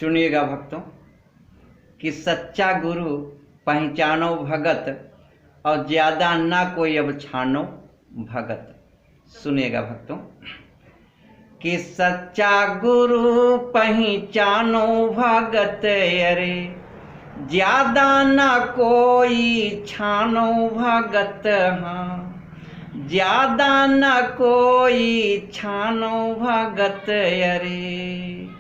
सुनिएगा भक्तों कि सच्चा गुरु पहचानो भगत और ज्यादा ना कोई अब छानो भगत। सुनिएगा भक्तों कि सच्चा गुरु पहचानो भगत, अरे ज्यादा ना कोई छानो भगत। हाँ, ज्यादा न कोई छानो भगत, अरे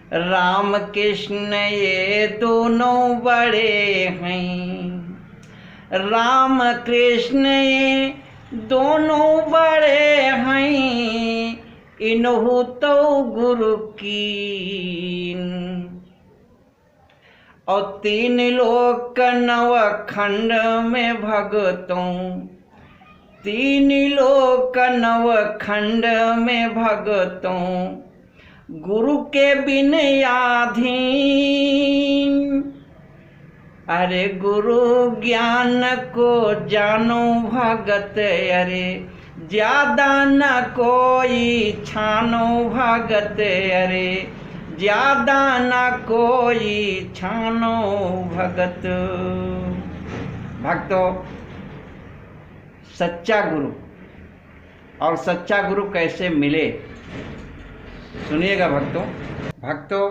राम कृष्ण ये दोनों बड़े हैं, राम कृष्ण ये दोनों बड़े हैं, इन्हु तो गुरु कीन। और तीन लोक नव खंड में भगतों, तीन लोक नव खंड में भगतों, गुरु के बिन आधीन। अरे गुरु ज्ञान को जानो भगत, अरे ज्यादा न कोई छानो भगत, अरे ज्यादा न कोई छानो भगत। भक्तों, सच्चा गुरु और सच्चा गुरु कैसे मिले, सुनिएगा भक्तों।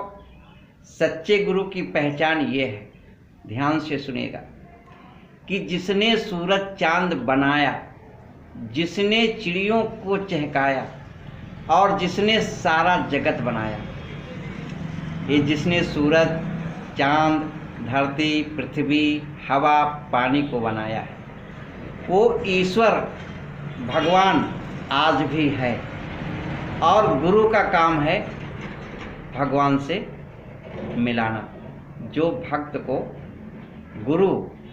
सच्चे गुरु की पहचान ये है, ध्यान से सुनिएगा, कि जिसने सूरज चांद बनाया, जिसने चिड़ियों को चहकाया और जिसने सारा जगत बनाया। ये जिसने सूरज चांद धरती पृथ्वी हवा पानी को बनाया है, वो ईश्वर भगवान आज भी है। और गुरु का काम है भगवान से मिलाना। जो भक्त को गुरु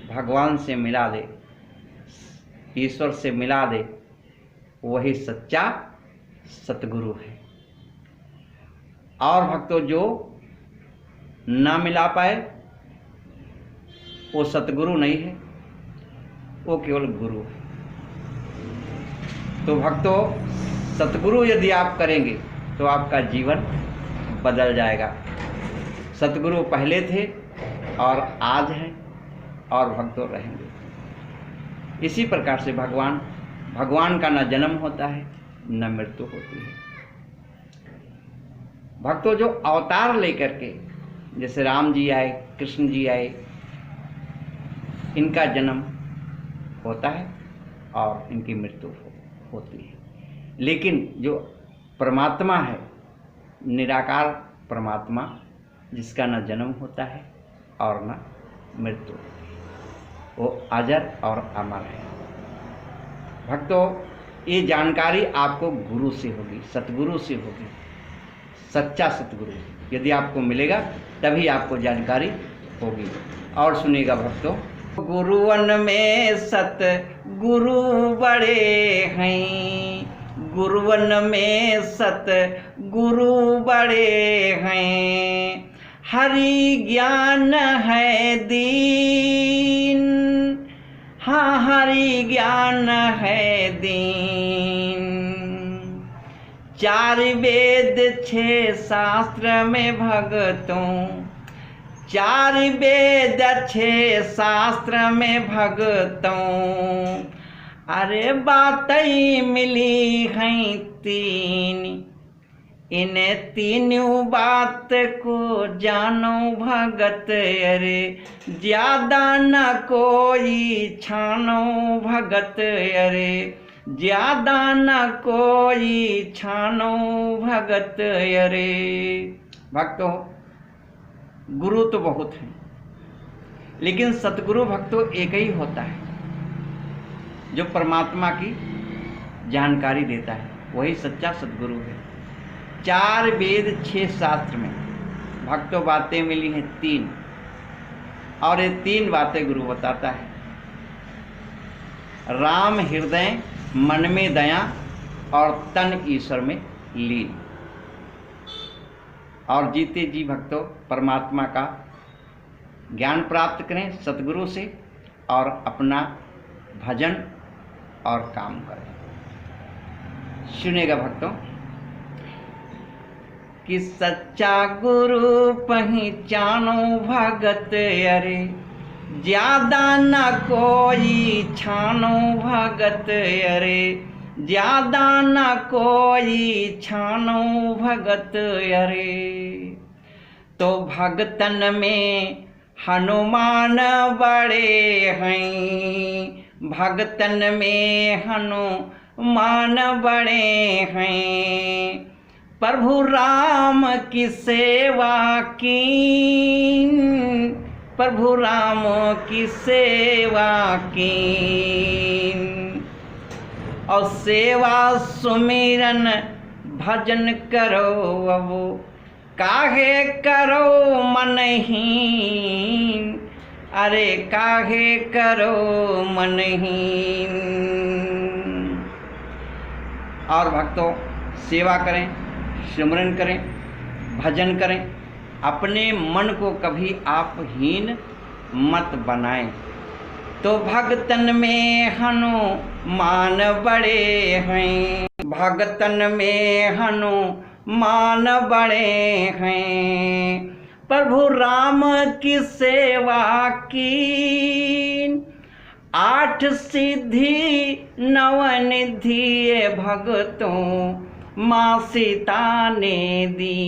भगवान से मिला दे, ईश्वर से मिला दे, वही सच्चा सतगुरु है। और भक्तों, जो ना मिला पाए वो सतगुरु नहीं है, वो केवल गुरु है। तो भक्तों, सतगुरु यदि आप करेंगे तो आपका जीवन बदल जाएगा। सतगुरु पहले थे और आज हैं और भक्तों रहेंगे। इसी प्रकार से भगवान का न जन्म होता है न मृत्यु होती है। भक्तों, जो अवतार लेकर के, जैसे राम जी आए, कृष्ण जी आए, इनका जन्म होता है और इनकी मृत्यु होती है। लेकिन जो परमात्मा है, निराकार परमात्मा, जिसका न जन्म होता है और न मृत्यु, वो अजर और अमर है। भक्तों, ये जानकारी आपको गुरु से होगी, सतगुरु से होगी। सच्चा सतगुरु यदि आपको मिलेगा तभी आपको जानकारी होगी। और सुनिएगा भक्तों, गुरुवन में सत गुरु बड़े हैं, गुरुवन में सत गुरु बड़े हैं, हरि ज्ञान है दीन। हाँ, हरि ज्ञान है दीन। चार वेद छह शास्त्र में भगतों, चार वेद छह शास्त्र में भगतों, अरे बातें मिली हैं तीन। इन्हें तीनों बात को जानो भगत, अरे ज्यादा न कोई छानो भगत, अरे ज्यादा न कोई छानो भगत, अरे। भक्तों, गुरु तो बहुत हैं, लेकिन सतगुरु भक्तों एक ही होता है, जो परमात्मा की जानकारी देता है, वही सच्चा सतगुरु है। चार वेद छह शास्त्र में भक्तों बातें मिली हैं तीन, और ये तीन बातें गुरु बताता है। राम हृदय मन में दया और तन ईश्वर में लीन। और जीते जी भक्तों परमात्मा का ज्ञान प्राप्त करें सतगुरु से, और अपना भजन और काम करें। सुनिएगा भक्तों, कि सच्चा गुरु पहचानो भगत अरे, ज्यादा न कोई छानो भगत अरे, ज्यादा न कोई छानो भगत अरे। तो भगतन में हनुमान बड़े हैं, भगतन में हनुमान बड़े हैं। प्रभु राम की सेवा की, प्रभु राम की सेवा की, और सेवा सुमिरन भजन करो अब, काहे करो मनहीन अरे, काहे करो मनहीन। और भक्तों, सेवा करें, सिमरन करें, भजन करें, अपने मन को कभी आप हीन मत बनाएं। तो भगतन में हनुमान बड़े हैं, भगतन में हनुमान बड़े हैं। प्रभु राम की सेवा की, 8 सिद्धि 9 निधि भगतों माँ सीता ने दी।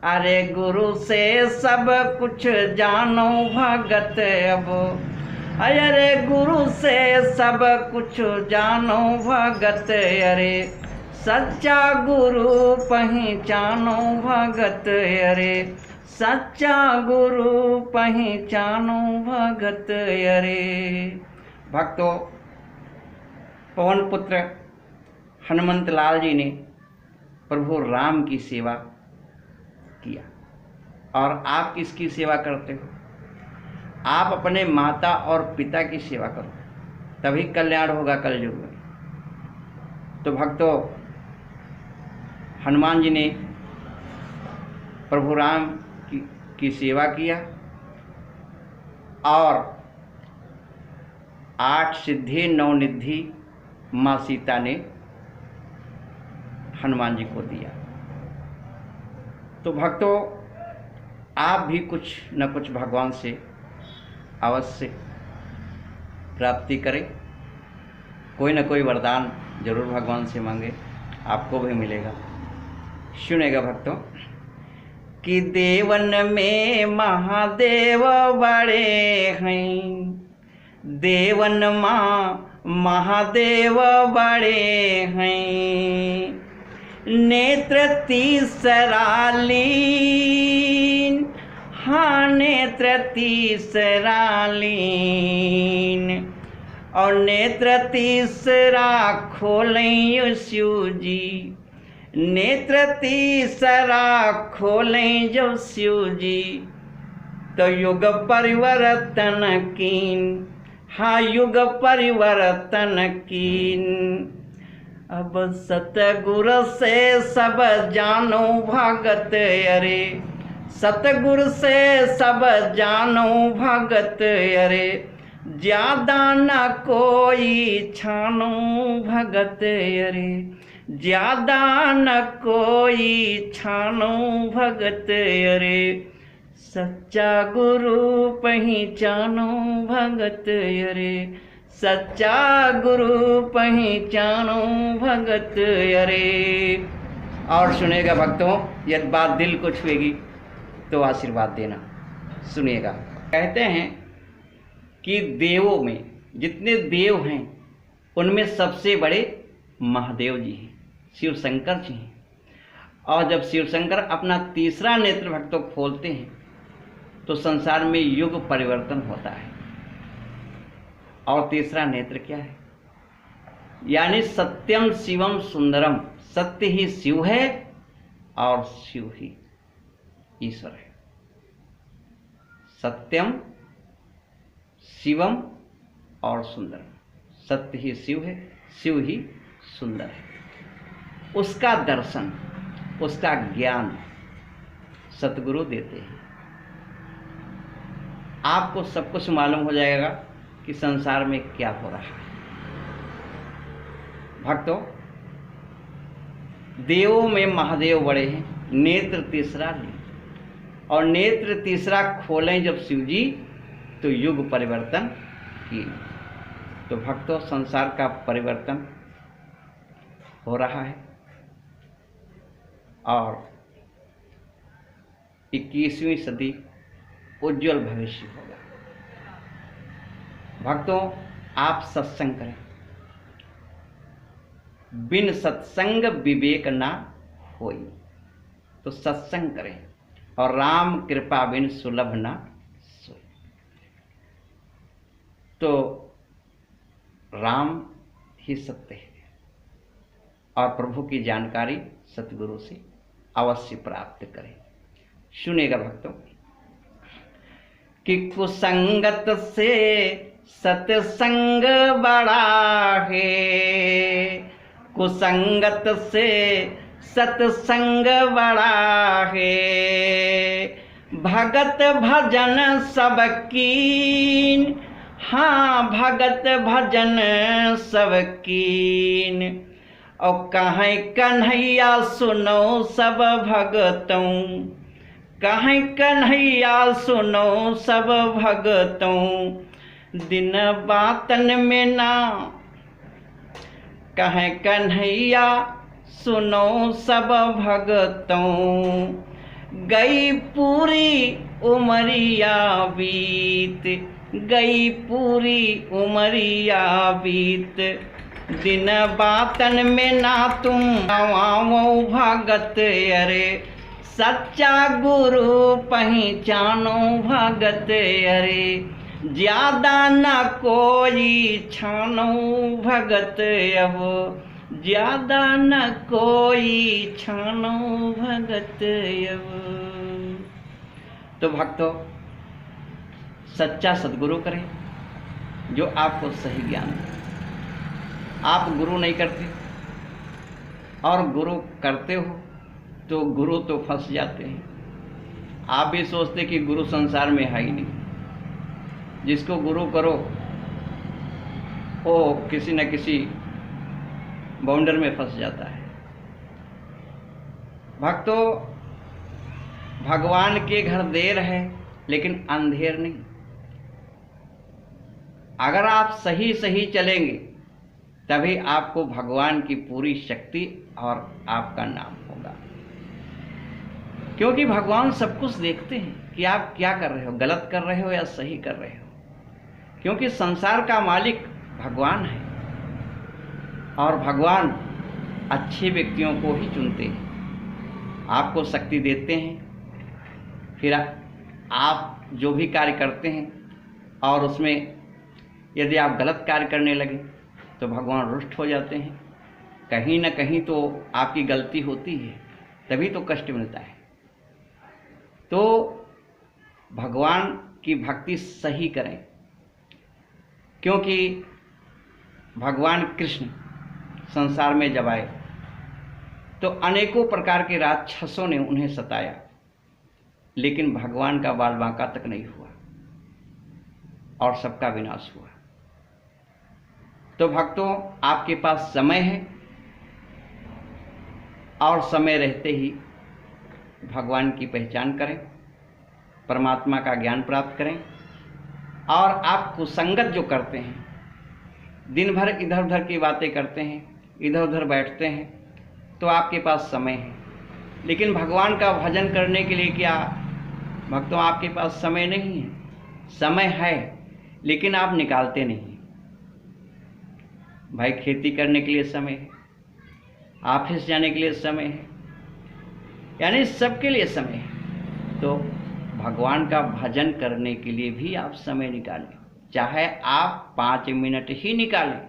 अरे गुरु से सब कुछ जानो भगत अब, अरे गुरु से सब कुछ जानो भगत अरे, सच्चा गुरु पहचानो भगत अरे, सच्चा गुरु पहचानो भगत अरे। भक्तों, पवन पुत्र हनुमंत लाल जी ने प्रभु राम की सेवा किया। और आप किसकी सेवा करते हो? आप अपने माता और पिता की सेवा करो, तभी कल्याण होगा कलयुग में। तो भक्तों, हनुमान जी ने प्रभु राम की सेवा किया और 8 सिद्धि 9 निधि माँ सीता ने हनुमान जी को दिया। तो भक्तों, आप भी कुछ न कुछ भगवान से अवश्य प्राप्ति करें, कोई न कोई वरदान जरूर भगवान से मांगे, आपको भी मिलेगा। सुनेगा भक्तों कि देवन में महादेव बड़े हैं, देवन माँ महादेव बड़े हैं। नेत्र 30 लीन, हाँ नेत्र 30 लीन, और नेत्र 30 खोलें शिव जी, नेत्र 30 खोलें जो शिव जी। तो युग परिवर्तन कीन, हाँ युग परिवर्तन कीन। अब सतगुरु से सब जानो भगत अरे, सतगुरु से सब जानो भगत अरे, ज्यादा न कोई छानो भगत अरे, ज्यादा न कोई छानो भगत अरे, सच्चा गुरु पहचानो भगत अरे, सच्चा गुरु पहचानो भगत अरे। और सुनेगा भक्तों, यदि बात दिल को छुएगी तो आशीर्वाद देना। सुनिएगा, कहते हैं कि देवों में जितने देव हैं उनमें सबसे बड़े महादेव जी हैं, शिव शंकर जी हैं। और जब शिव शंकर अपना 3रा नेत्र भक्तों खोलते हैं तो संसार में युग परिवर्तन होता है। और 3रा नेत्र क्या है? यानी सत्यम शिवम सुंदरम, सत्य ही शिव है और शिव ही ईश्वर है। सत्यम शिवम और सुंदरम, सत्य ही शिव है, शिव ही सुंदर है। उसका दर्शन, उसका ज्ञान सतगुरु देते हैं। आपको सब कुछ मालूम हो जाएगा कि संसार में क्या हो रहा है। भक्तों, देवों में महादेव बड़े हैं, नेत्र तीसरा लें, और नेत्र तीसरा खोलें जब शिव जी तो युग परिवर्तन किए। तो भक्तों, संसार का परिवर्तन हो रहा है और 21वीं सदी उज्जवल भविष्य होगा। भक्तों, आप सत्संग करें, बिन सत्संग विवेक ना होई। तो सत्संग करें और राम कृपा बिन सुलभ ना सोई। तो राम ही सत्य है और प्रभु की जानकारी सतगुरु से अवश्य प्राप्त करें। सुनेगा भक्तों कि कुसंगत से सत्संग बड़ा है, कुसंगत से सत्संग बड़ा है, भगत भजन सब कीन, हाँ भगत भजन सब कीन, और कहीं कन्हैया सुनो सब भगतों, कहीं कन्हैया सुनो सब भगतों, दिन बातन में ना, कहीं कन्हैया सुनो सब भगतों, गई पूरी उमरिया बीत, गई पूरी उमरिया बीत, दिन बातन में ना तुम आओ भगत, अरे सच्चा गुरु पहचानो भगत, अरे ज्यादा न कोई छानो भगत, अब ज्यादा न कोई छानो भगत अब। तो भक्तों, सच्चा सद्गुरु करें जो आपको सही ज्ञान दे। आप गुरु नहीं करते और गुरु करते हो तो गुरु तो फंस जाते हैं। आप भी सोचते कि गुरु संसार में है ही नहीं, जिसको गुरु करो वो किसी न किसी बाउंडर में फंस जाता है। भक्तों, भगवान के घर देर है लेकिन अंधेर नहीं। अगर आप सही सही चलेंगे तभी आपको भगवान की पूरी शक्ति और आपका नाम होगा, क्योंकि भगवान सब कुछ देखते हैं कि आप क्या कर रहे हो, गलत कर रहे हो या सही कर रहे हो, क्योंकि संसार का मालिक भगवान है और भगवान अच्छे व्यक्तियों को ही चुनते हैं, आपको शक्ति देते हैं। फिर आप जो भी कार्य करते हैं और उसमें यदि आप गलत कार्य करने लगे तो भगवान रुष्ट हो जाते हैं। कहीं न कहीं तो आपकी गलती होती है, तभी तो कष्ट मिलता है। तो भगवान की भक्ति सही करें, क्योंकि भगवान कृष्ण संसार में जब आए तो अनेकों प्रकार के राक्षसों ने उन्हें सताया, लेकिन भगवान का बाल बांका तक नहीं हुआ और सबका विनाश हुआ। तो भक्तों, आपके पास समय है और समय रहते ही भगवान की पहचान करें, परमात्मा का ज्ञान प्राप्त करें। और आप कुसंगत जो करते हैं, दिन भर इधर उधर की बातें करते हैं, इधर उधर बैठते हैं, तो आपके पास समय है, लेकिन भगवान का भजन करने के लिए क्या भक्तों आपके पास समय नहीं है? समय है लेकिन आप निकालते नहीं। भाई, खेती करने के लिए समय है, ऑफिस जाने के लिए समय है, यानी सबके लिए समय है। तो भगवान का भजन करने के लिए भी आप समय निकालें, चाहे आप 5 मिनट ही निकालें।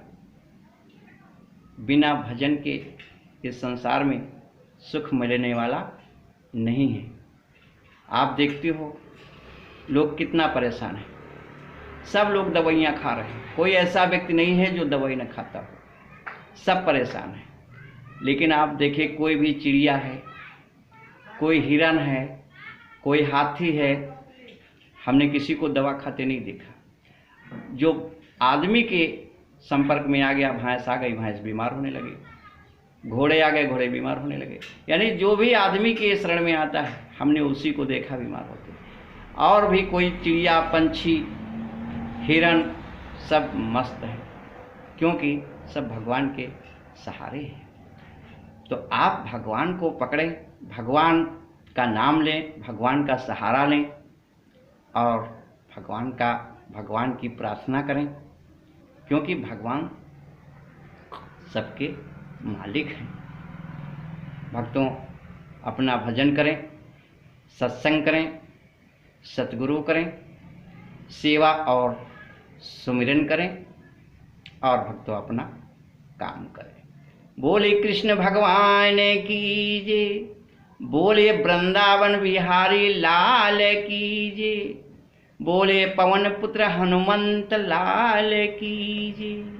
बिना भजन के इस संसार में सुख मिलने वाला नहीं है। आप देखते हो लोग कितना परेशान है, सब लोग दवाइयाँ खा रहे हैं, कोई ऐसा व्यक्ति नहीं है जो दवाई न खाता हो, सब परेशान है। लेकिन आप देखिए, कोई भी चिड़िया है, कोई हिरन है, कोई हाथी है, हमने किसी को दवा खाते नहीं देखा। जो आदमी के संपर्क में आ गया, भैंस आ गई, भैंस बीमार होने लगी। घोड़े आ गए, घोड़े बीमार होने लगे। यानी जो भी आदमी के शरण में आता है हमने उसी को देखा बीमार होते। और भी कोई चिड़िया, पंछी, हिरण सब मस्त है, क्योंकि सब भगवान के सहारे हैं। तो आप भगवान को पकड़ें, भगवान का नाम लें, भगवान का सहारा लें और भगवान की प्रार्थना करें, क्योंकि भगवान सबके मालिक हैं। भक्तों, अपना भजन करें, सत्संग करें, सतगुरु करें, सेवा और सुमिरन करें और भक्तों अपना काम करें। बोले कृष्ण भगवान की जय, बोले वृंदावन बिहारी लाल की जय, बोले पवन पुत्र हनुमंत लाल की जय।